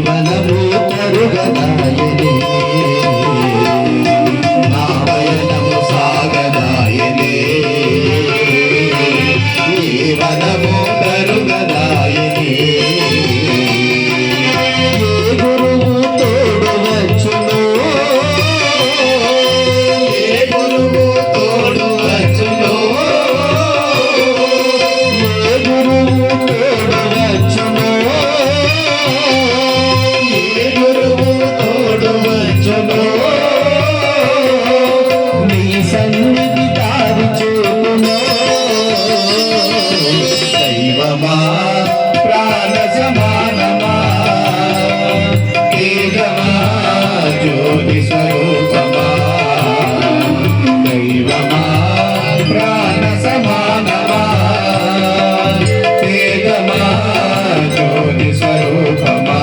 జీవనము కరుగదాయనే నా పయనము సాగదాయనే జీవనము కరుగదాయనే ఏ గురువు తోడు వచ్చును ఏ గురువు తోడు వచ్చును ఏ గురువు తోడు వచ్చును ఏ గురువు తోడు వచ్చును నీ సన్నిధి దారి చూపును దైవమా ప్రాణ సమానమా తేజమా జ్యోతి స్వరూపమా దైవమా ప్రాణ సమానమా తేజమా జ్యోతి స్వరూపమా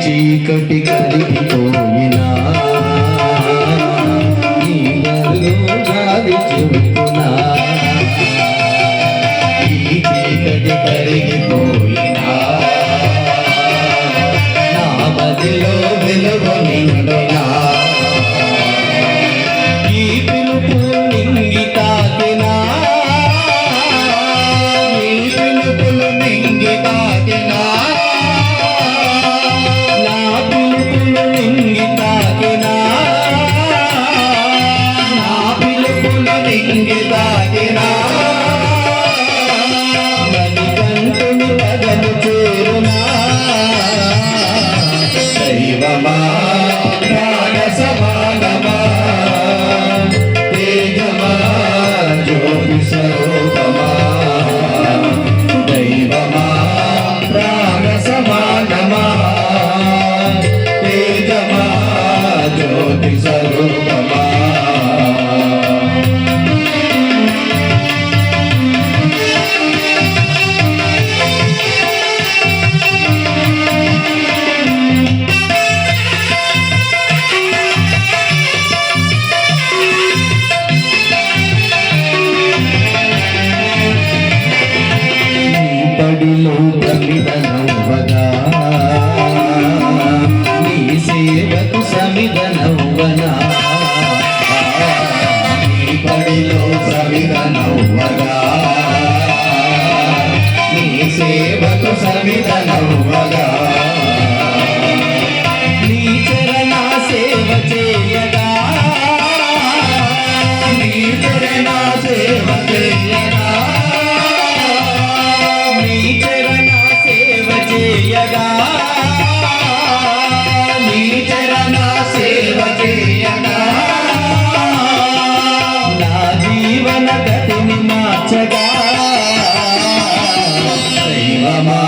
చీకటి కరిగిపోయినా నీ వెలుగు గాలి చూపునా ఈ చీకటి కరిగిపోయినా నా మదిలో వెలుగు నిండునా ఈ పిలుపు నింగి తాకినా ఈ పిలుపులు నింగి తాకినా మణికంఠుని పదము చేరునా దైవమా ప్రాణ సమానమా తేజమా జ్యోతి స్వరూపమా దైవమా ప్రాణ సమానమా తేజమా జ్యోతి స్వరూపమా పడిలో ప్రమిదనవ్వగా నీ సేవకు సమిదనవ్వనా నీ పడిలో ప్రమిదనవ్వగా నీ సేవకు సమిదనవ్వగా నీ చరణ సేవ చేయగా నీ చరణ సేవ చేయగా చేయగా నీ చరణ సేవ చేయగా నా జీవన గతిని మార్చగా దైవమా